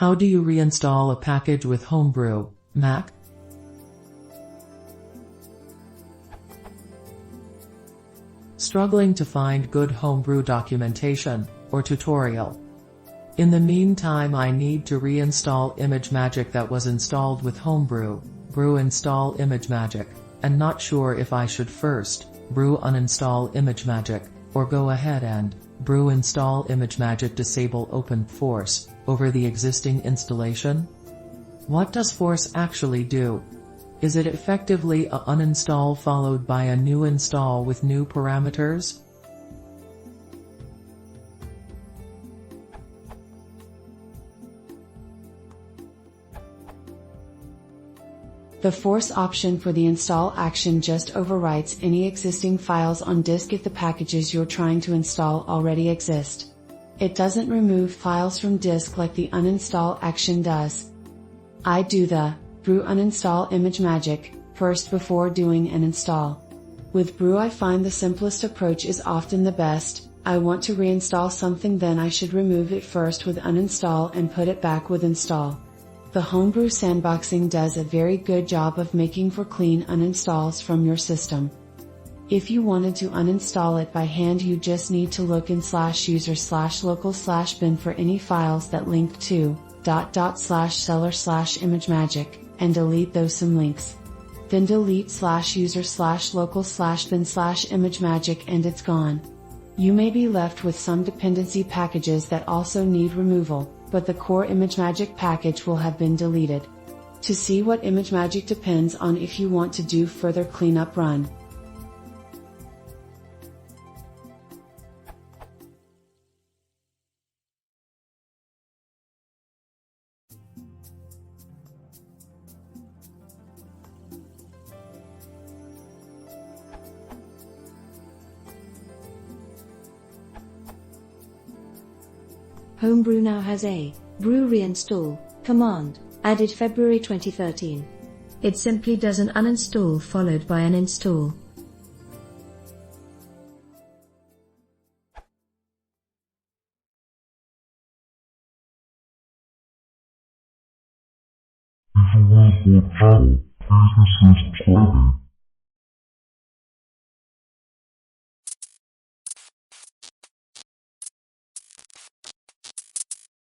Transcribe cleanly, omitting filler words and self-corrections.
How do you reinstall a package with Homebrew, Mac? Struggling to find good Homebrew documentation or tutorial? In the meantime, I need to reinstall imagemagick that was installed with Homebrew. Brew install imagemagick, and not sure if I should first brew uninstall imagemagick, or go ahead and brew install imagemagick disable open force over the existing installation. What does force actually do? Is it effectively a uninstall followed by a new install with new parameters? The force option for the install action just overwrites any existing files on disk if the packages you're trying to install already exist. It doesn't remove files from disk like the uninstall action does. I do the brew uninstall imagemagick first before doing an install. With brew, I find the simplest approach is often the best. I want to reinstall something, then I should remove it first with uninstall and put it back with install. The Homebrew sandboxing does a very good job of making for clean uninstalls from your system. If you wanted to uninstall it by hand, you just need to look in /user/local/bin for any files that link to /seller/imagemagick, and delete those some links. Then delete /user/local/bin/imagemagick and it's gone. You may be left with some dependency packages that also need removal, but the core imagemagick package will have been deleted. To see what imagemagick depends on if you want to do further cleanup, run Homebrew now has a brew reinstall command, added February 2013. It simply does an uninstall followed by an install. If you want more trouble, please subscribe.